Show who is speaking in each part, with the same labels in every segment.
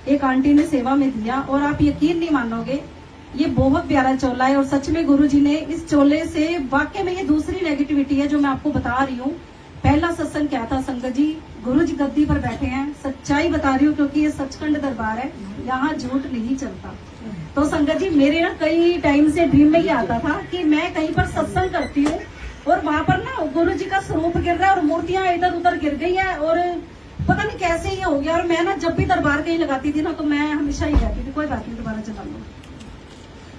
Speaker 1: एक आंटी ने सेवा में दिया, और आप यकीन नहीं मानोगे, ये बहुत प्यारा चोला है। और सच में गुरुजी ने इस चोले से वाकई में, ये दूसरी नेगेटिविटी है जो मैं आपको बता रही हूँ। पहला सत्संग क्या था संगत जी, गुरु जी गद्दी पर बैठे हैं, सच्चाई बता रही हूँ क्योंकि ये सचखंड दरबार है, यहाँ झूठ नहीं चलता। तो संगत जी मेरे ना कई टाइम से ड्रीम में ही आता था कि मैं कहीं पर सत्संग करती हूँ और वहां पर ना गुरु जी का स्वरूप गिर रहा है और मूर्तियां इधर उधर गिर गई है, और पता नहीं कैसे ये हो गया। और मैं ना जब भी दरबार कहीं लगाती थी ना, तो मैं हमेशा ही कहती थी कोई बात नहीं दोबारा चला लो।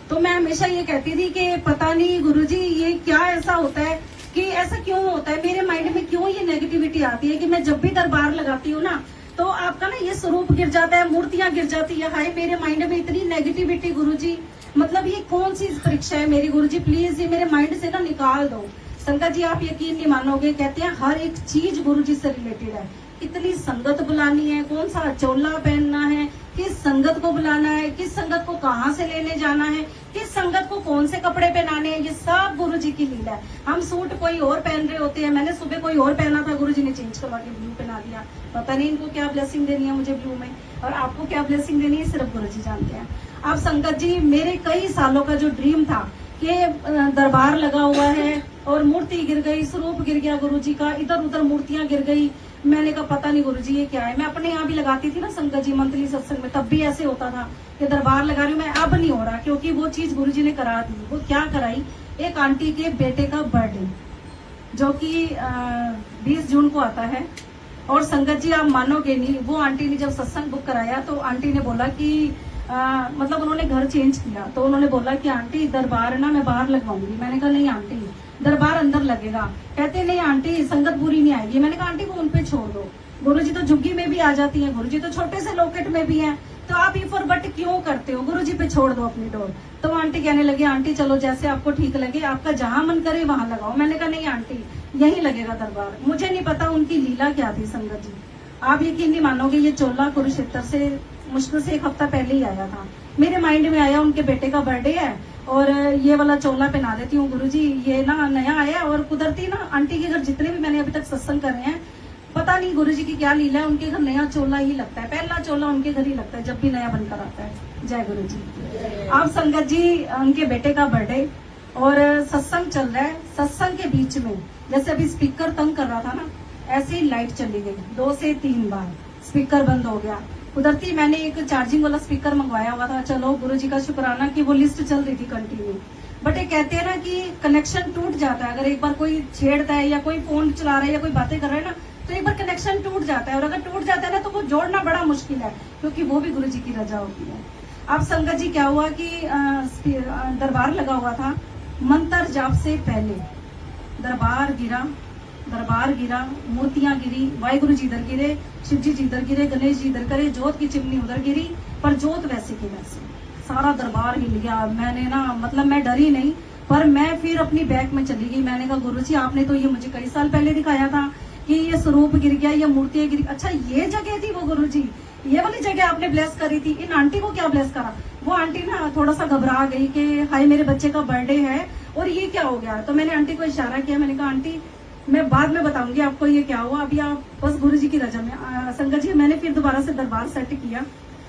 Speaker 1: तो मैं हमेशा ये कहती थी कि पता नहीं गुरुजी ये क्या ऐसा होता है, कि ऐसा क्यों होता है, मेरे माइंड में क्यों ये नेगेटिविटी आती है कि मैं जब भी दरबार लगाती हूँ ना, तो आपका ना ये स्वरूप गिर जाता है, मूर्तियां गिर जाती है। हाय मेरे माइंड में इतनी नेगेटिविटी गुरुजी, मतलब ये कौन सी परीक्षा है मेरी गुरुजी, प्लीज ये मेरे माइंड से ना निकाल दो। संगत जी आप यकीन नहीं मानोगे, कहते हैं हर एक चीज गुरुजी से रिलेटेड है। कितनी संगत बुलानी है, कौन सा चोला पहनना है, किस संगत को बुलाना है, किस संगत को कहाँ से लेने जाना है, किस संगत को कौन से कपड़े पहनाने हैं, ये सब गुरुजी की लीला है। हम सूट कोई और पहन रहे होते हैं, मैंने सुबह कोई और पहना था, गुरुजी ने चेंज करवा के ब्लू पहना दिया। पता नहीं इनको क्या ब्लेसिंग देनी है मुझे ब्लू में, और आपको क्या ब्लेसिंग देनी है सिर्फ गुरुजी जानते हैं। अब संगत जी मेरे कई सालों का जो ड्रीम था कि दरबार लगा हुआ है और मूर्ति गिर गई, स्वरूप गिर गया गुरुजी का, इधर उधर मूर्तियां गिर गई, मैंने कहा पता नहीं गुरुजी ये क्या है। मैं अपने यहाँ भी लगाती थी ना संगत जी मंथली सत्संग में, तब भी ऐसे होता था कि दरबार लगा रही हूँ मैं, अब नहीं हो रहा क्योंकि वो चीज गुरुजी ने करा दी। वो क्या कराई, एक आंटी के बेटे का बर्थडे जो कि 20 जून को आता है, और संगत जी आप मानोगे नहीं, वो आंटी ने जब सत्संग बुक कराया तो आंटी ने बोला कि मतलब उन्होंने घर चेंज किया, तो उन्होंने बोला कि आंटी दरबार ना मैं बाहर लगवाऊंगी। मैंने कहा नहीं आंटी दरबार अंदर लगेगा। कहते नहीं आंटी संगत बुरी नहीं आएगी। मैंने कहा आंटी वो उन पे छोड़ दो, गुरुजी तो झुग्गी में भी आ जाती है, गुरुजी तो छोटे से लॉकेट में भी हैं, तो आप इफर बट क्यों करते हो, गुरुजी पे छोड़ दो अपनी डोर। तो आंटी कहने लगी आंटी चलो जैसे आपको ठीक लगे, आपका जहां मन करे वहां लगाओ। मैंने कहा नहीं आंटी यही लगेगा दरबार। मुझे नहीं पता उनकी लीला क्या थी संगत जी, आप यकीन नहीं मानोगे, ये चोला कुरुक्षेत्र से मुश्किल से 1 हफ्ता पहले ही आया था। मेरे माइंड में आया उनके बेटे का बर्थडे है और ये वाला चोला पहना देती हूँ गुरुजी, ये ना नया आया। और कुदरती ना आंटी के घर जितने भी मैंने अभी तक सत्संग करे हैं, पता नहीं गुरुजी की क्या लीला है, उनके घर नया चोला ही लगता है, पहला चोला उनके घर ही लगता है जब भी नया बनकर आता है। जय गुरुजी। आप संगत जी उनके बेटे का बर्थडे और सत्संग चल रहा है, सत्संग के बीच में जैसे अभी स्पीकर तंग कर रहा था ना, ऐसे ही लाइट चली गई 2 से 3 बार, स्पीकर बंद हो गया। कुदरती मैंने एक चार्जिंग वाला स्पीकर मंगवाया हुआ था, चलो गुरुजी का शुक्राना कि वो लिस्ट चल रही थी कंटिन्यू। बट ये कहते हैं ना कि कनेक्शन टूट जाता है, अगर एक बार कोई छेड़ता है या कोई फोन चला रहा है या कोई बातें कर रहा है ना, तो एक बार कनेक्शन टूट जाता है, और अगर टूट जाता है ना तो वो जोड़ना बड़ा मुश्किल है, क्योंकि वो भी गुरुजी की रजा होती है। अब संगत जी क्या हुआ कि दरबार लगा हुआ था, मंत्र जाप से पहले दरबार गिरा, मूर्तियां गिरी, वाहिगुरु जी इधर गिरे, शिव जी इधर गिरे, गणेश जी इधर करे, जोत की चिमनी उधर गिरी, पर जोत वैसे की वैसे, सारा दरबार हिल गया। मैंने ना मतलब मैं डरी नहीं, पर मैं फिर अपनी बैग में चली गई। मैंने कहा गुरुजी आपने तो ये मुझे कई साल पहले दिखाया था कि ये स्वरूप गिर गया, ये मूर्तियां गिरी, अच्छा ये जगह थी वो गुरुजी, ये वाली जगह आपने ब्लेस करी थी। इन आंटी को क्या ब्लेस करा, वो आंटी ना थोड़ा सा घबरा गई कि हाय मेरे बच्चे का बर्थडे है और ये क्या हो गया। तो मैंने आंटी को इशारा किया, मैंने कहा आंटी मैं बाद में बताऊंगी आपको ये क्या हुआ, अभी आप बस गुरुजी की रजा में। संगत जी मैंने फिर दोबारा से दरबार सेट किया,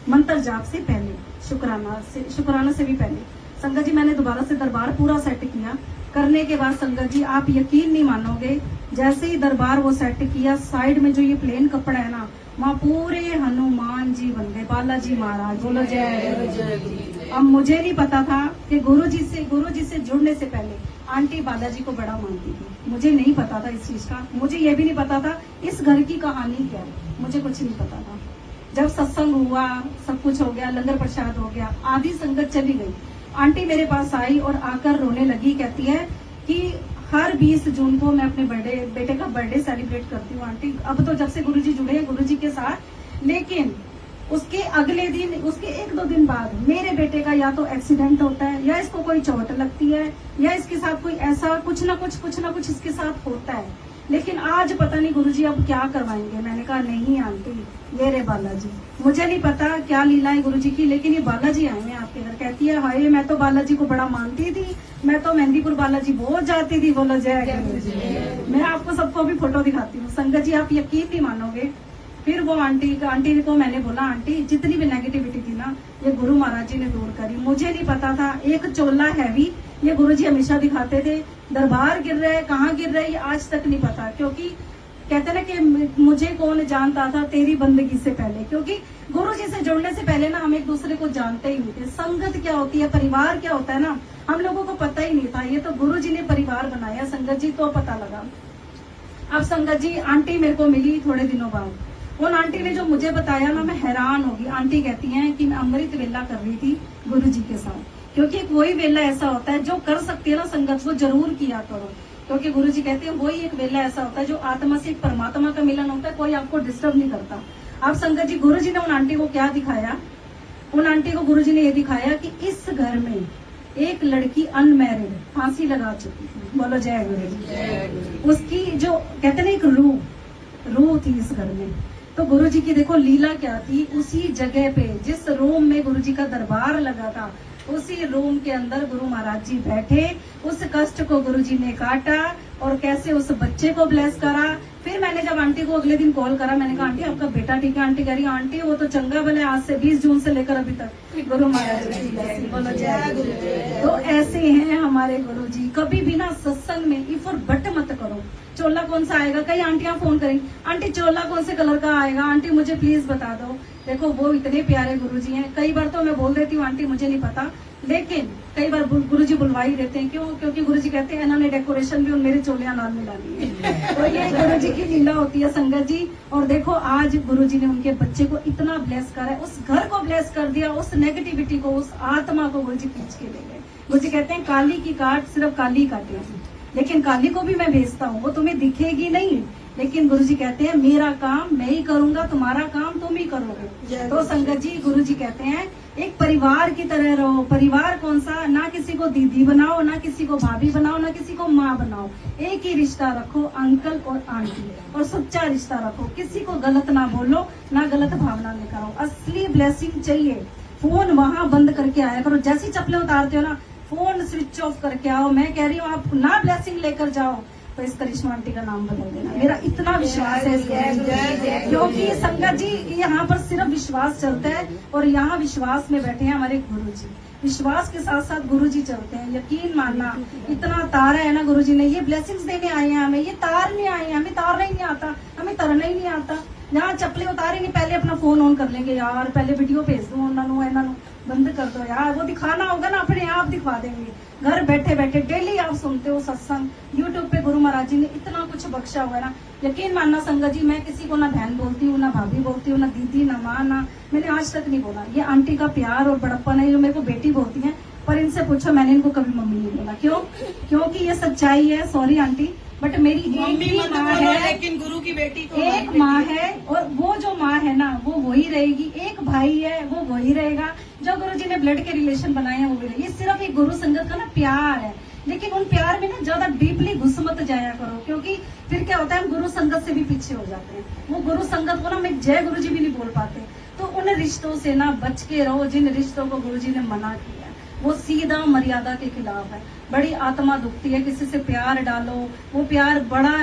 Speaker 1: मंत्र जाप से पहले, शुक्राना से भी पहले। संगत जी मैंने दोबारा से दरबार पूरा सेट किया, करने के बाद संगत जी आप यकीन नहीं मानोगे, जैसे ही दरबार वो सेट किया, साइड में जो ये प्लेन कपड़ा है ना, वहाँ पूरे हनुमान जी बन गए, बालाजी महाराज, बोलो जय। अब मुझे नहीं पता था कि गुरुजी से जुड़ने से पहले आंटी बालाजी को बड़ा मानती थी, मुझे नहीं पता था इस चीज का। मुझे ये भी नहीं पता था इस घर की कहानी क्या है, मुझे कुछ नहीं पता था। जब सत्संग हुआ, सब कुछ हो गया, लंगर प्रसाद हो गया, आधी संगत चली गई, आंटी मेरे पास आई और आकर रोने लगी, कहती है कि हर 20 जून को मैं अपने बेटे का बर्थडे सेलिब्रेट करती हूँ आंटी। अब तो जब से गुरुजी जुड़े हैं गुरुजी के साथ, लेकिन उसके अगले दिन, उसके 1-2 दिन बाद मेरे बेटे का या तो एक्सीडेंट होता है, या इसको कोई चोट लगती है, या इसके साथ कोई ऐसा कुछ ना कुछ इसके साथ होता है। लेकिन आज पता नहीं गुरुजी अब क्या करवाएंगे। मैंने कहा नहीं आंटी, ये रे बालाजी, मुझे नहीं पता क्या लीला है गुरुजी की, लेकिन ये बालाजी आए हैं आपके घर। कहती है हाय मैं तो बालाजी को बड़ा मानती थी, मैं तो मेहंदीपुर बालाजी बहुत जाती थी, बोलो जय गुरुजी। मैं आपको सबको भी फोटो दिखाती हूँ। संगत जी आप यकीन नहीं मानोगे, फिर वो आंटी को मैंने बोला आंटी जितनी भी नेगेटिव ना, ये गुरु महाराज जी ने दूर करी। मुझे नहीं पता था, एक चोला हैवी ये गुरु जी हमेशा दिखाते थे, दरबार गिर रहा है, कहाँ गिर रहा है ये आज तक नहीं पता। क्योंकि कहते ना कि मुझे कौन जानता था तेरी बंदगी से पहले, क्योंकि गुरु जी से जुड़ने से पहले ना हम एक दूसरे को जानते ही नहीं थे। संगत क्या होती है, परिवार क्या होता है ना, हम लोगों को पता ही नहीं था। ये तो गुरु जी ने परिवार बनाया संगत जी, तो पता लगा। अब संगत जी आंटी मेरे को मिली थोड़े दिनों बाद। उन आंटी ने जो मुझे बताया ना, मैं हैरान होगी। आंटी कहती हैं कि मैं अमृत वेला कर रही थी गुरु जी के साथ, क्योंकि वही वेला ऐसा होता है जो कर सकती है ना संगत, वो जरूर किया करो। क्योंकि गुरु जी कहते हैं वही एक वेला ऐसा होता है जो आत्मा से एक परमात्मा का मिलन होता है, कोई आपको डिस्टर्ब नहीं करता। अब संगत जी गुरु जी ने उन आंटी को क्या दिखाया, उन आंटी को गुरु जी ने ये दिखाया कि इस घर में एक लड़की अनमैरिड फांसी लगा चुकी थी। बोलो जय गुरु जी। उसकी जो कहते ना एक रूह थी इस घर में। तो गुरु जी की देखो लीला क्या थी, उसी जगह पे जिस रूम में गुरु जी का दरबार लगा था, उसी रूम के अंदर गुरु महाराज जी बैठे, उस कष्ट को गुरु जी ने काटा और कैसे उस बच्चे को ब्लेस करा। फिर मैंने जब आंटी को अगले दिन कॉल करा, मैंने कहा आंटी आपका बेटा ठीक है? आंटी कह रही आंटी वो तो चंगा भले, आज से 20 जून से लेकर अभी तक गुरु महाराज जी की। बोलो जय गुरु जी। तो ऐसे हैं हमारे गुरु जी। कभी भी ना सत्संग में इफ और बट मत करो। चोला कौन सा आएगा, कई आंटियां फोन करेंगी, आंटी चोला कौन से कलर का आएगा, आंटी मुझे प्लीज बता दो। देखो वो इतने प्यारे गुरुजी हैं। कई बार तो मैं बोल देती हूँ आंटी मुझे नहीं पता, लेकिन कई बार गुरुजी बुलवा ही देते हैं। क्यों? क्योंकि गुरुजी कहते हैं इन्होंने डेकोरेशन भी मेरे चोलियां नाल मिला दी है। तो ये गुरुजी की लीला होती है संगत जी। और देखो आज गुरुजी ने उनके बच्चे को इतना ब्लेस करा है, उस घर को ब्लेस कर दिया, उस नेगेटिविटी को, उस आत्मा को गुरुजी खींच के ले गए। गुरुजी कहते हैं काली की काट सिर्फ काली ही काटेगी, लेकिन काली को भी मैं भेजता हूँ, वो तुम्हें दिखेगी नहीं, लेकिन गुरुजी कहते हैं मेरा काम मैं ही करूंगा, तुम्हारा काम तुम ही करोगे। तो संगत जी गुरुजी कहते हैं एक परिवार की तरह रहो। परिवार कौन सा? ना किसी को दीदी बनाओ, ना किसी को भाभी बनाओ, ना किसी को माँ बनाओ। एक ही रिश्ता रखो, अंकल और आंटी, और सच्चा रिश्ता रखो। किसी को गलत ना बोलो, ना गलत भावना लेकर आओ। असली ब्लेसिंग चाहिए। फोन वहां बंद करके आया करो, जैसी चप्पलें उतारते हो ना फोन स्विच ऑफ करके आओ। मैं कह रही हूँ आप ना ब्लेसिंग लेकर जाओ तो इस करिश्मा आंटी का नाम बदल देना। मेरा इतना विश्वास है क्योंकि संगत जी यहाँ पर सिर्फ विश्वास चलता है, और यहाँ विश्वास में बैठे हैं हमारे गुरु जी। विश्वास के साथ साथ गुरु जी चलते हैं। यकीन मानना इतना तारा है ना गुरु जी ने, ये ब्लेसिंग्स देने आए हैं हमें, ये तारने आए हैं। हमें तारना ही नहीं आता, हमें तरना ही नहीं आता। यहाँ चप्पलें उतारेंगे पहले अपना फोन ऑन कर लेंगे, यार पहले वीडियो भेज दो उन्होंने बंद कर दो यार, वो दिखाना होगा ना अपने आप दिखा देंगे। घर बैठे बैठे डेली आप सुनते हो सत्संग यूट्यूब पे। गुरु महाराज जी ने इतना कुछ बख्शा हुआ है ना, यकीन मानना संगत जी मैं किसी को ना बहन बोलती हूँ, ना भाभी बोलती हूँ, ना दीदी, ना माँ, ना मैंने आज तक नहीं बोला। ये आंटी का प्यार और बड़प्पन है, जो मेरे को बेटी बोलती है, पर इनसे पूछो मैंने इनको कभी मम्मी नहीं बोला। क्यों? क्योंकि ये सच्चाई है। सॉरी आंटी, बट मेरी एक ही माँ है,
Speaker 2: लेकिन गुरु की बेटी तो
Speaker 1: एक माँ है, और वो जो माँ है ना वो वही रहेगी। एक भाई है वो वही रहेगा। जो गुरु जी ने ब्लड के रिलेशन बनाए हैं वो भी रहेगी। ये सिर्फ एक गुरु संगत का ना प्यार है, लेकिन उन प्यार में ना ज्यादा डीपली घुस मत जाया करो, क्योंकि फिर क्या होता है हम गुरु संगत से भी पीछे हो जाते हैं। वो गुरु संगत को ना मैं जय गुरु जी भी नहीं बोल पाते। तो उन रिश्तों से ना बच के रहो जिन रिश्तों को गुरु जी ने मना किया। वो सीधा मर्यादा के खिलाफ है। बड़ी आत्मा दुखती है, किसी से प्यार डालो, वो प्यार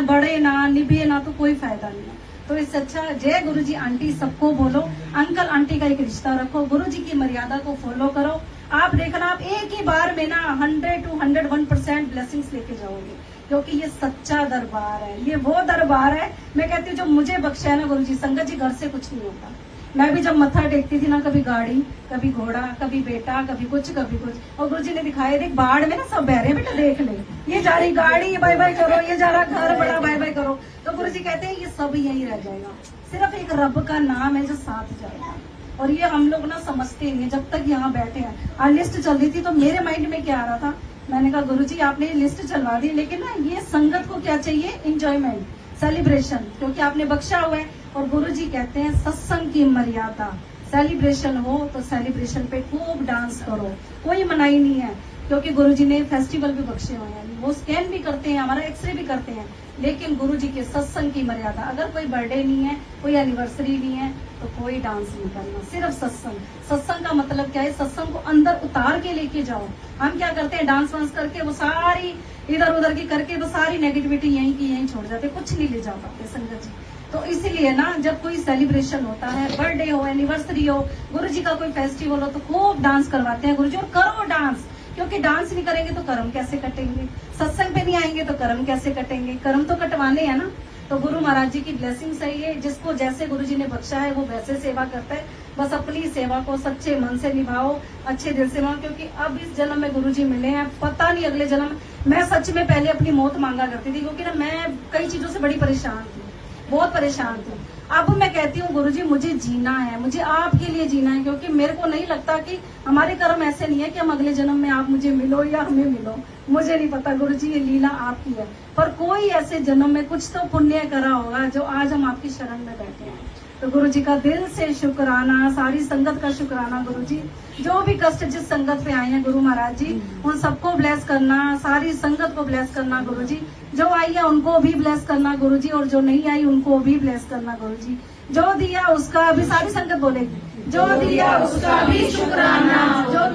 Speaker 1: बढ़े ना, निभे ना, तो कोई फायदा नहीं है। तो इससे अच्छा जय गुरु जी आंटी सबको बोलो, अंकल आंटी का एक रिश्ता रखो, गुरु जी की मर्यादा को फॉलो करो। आप देखना आप एक ही बार में ना 100 to 101% ब्लेसिंग्स लेके जाओगे, क्योंकि ये सच्चा दरबार है। ये वो दरबार है मैं कहती हूँ जो मुझे बख्शा है ना गुरु जी। संगत जी घर से कुछ नहीं होता। मैं भी जब मत्था टेकती थी ना, कभी गाड़ी, कभी घोड़ा, कभी बेटा, कभी कुछ, और गुरु जी ने दिखाया देख बाढ़ में ना सब बह रहे, बेटा देख ले, ये जा रही गाड़ी बाय बाय करो, ये जा रहा घर बड़ा बाय बाय करो। तो गुरु जी कहते हैं ये सब यही रह जाएगा, सिर्फ एक रब का नाम है जो साथ जाएगा। और ये हम लोग ना समझते नहीं जब तक यहाँ बैठे हैं। लिस्ट चल रही थी तो मेरे माइंड में क्या आ रहा था, मैंने कहा गुरु जी आपने लिस्ट चलवा दी, लेकिन ना ये संगत को क्या चाहिए, इंजॉयमेंट, सेलिब्रेशन, क्योंकि आपने बख्शा हुआ है। और गुरु जी कहते हैं सत्संग की मर्यादा, सेलिब्रेशन हो तो सेलिब्रेशन पे खूब डांस करो, कोई मनाही नहीं है। क्योंकि गुरु जी ने फेस्टिवल भी बख्शे हुए हैं, वो स्कैन भी करते हैं, हमारा एक्सरे भी करते हैं, लेकिन गुरु जी के सत्संग की मर्यादा, अगर कोई बर्थडे नहीं है, कोई एनिवर्सरी नहीं है, तो कोई डांस नहीं करना, सिर्फ सत्संग। सत्संग का मतलब क्या है, सत्संग को अंदर उतार के लेके जाओ। हम क्या करते हैं, डांस वांस करके वो सारी इधर उधर की करके वो सारी नेगेटिविटी यहीं की यहीं छोड़ जाते, कुछ नहीं ले जा पाते संगत जी। तो इसीलिए ना जब कोई सेलिब्रेशन होता है, बर्थडे हो, एनिवर्सरी हो, गुरु जी का कोई फेस्टिवल हो, तो खूब डांस करवाते हैं गुरु जी। और करो डांस, क्योंकि डांस नहीं करेंगे तो कर्म कैसे कटेंगे, सत्संग पे नहीं आएंगे तो कर्म कैसे कटेंगे, कर्म तो कटवाने हैं ना। तो गुरु महाराज जी की ब्लेसिंग सही है, जिसको जैसे गुरु जी ने बख्शा है वो वैसे सेवा करता है। बस अपनी सेवा को सच्चे मन से निभाओ, अच्छे दिल से निभाओ, क्योंकि अब इस जन्म में गुरु जी मिले हैं, पता नहीं अगले जन्म। मैं सच में पहले अपनी मौत मांगा करती थी, क्योंकि ना मैं कई चीजों से बड़ी परेशान थी, बहुत परेशान थी। अब मैं कहती हूँ गुरु जी मुझे जीना है, मुझे आपके लिए जीना है, क्योंकि मेरे को नहीं लगता कि हमारे कर्म ऐसे नहीं है कि हम अगले जन्म में आप मुझे मिलो या हमें मिलो, मुझे नहीं पता गुरु जी, ये लीला आपकी है। पर कोई ऐसे जन्म में कुछ तो पुण्य करा होगा जो आज हम आपकी शरण में बैठे हैं। तो गुरु जी का दिल से शुक्राना, सारी संगत का शुक्राना गुरु जी। जो भी कष्ट जिस संगत पे आए हैं गुरु महाराज जी, उन सबको ब्लेस करना, सारी संगत को ब्लेस करना गुरु जी। जो आई है उनको भी ब्लेस करना गुरु जी, और जो नहीं आई उनको भी ब्लेस करना गुरु जी। जो दिया उसका भी, सारी संगत बोलेगी, जो दिया उसका भी शुक्राना, जो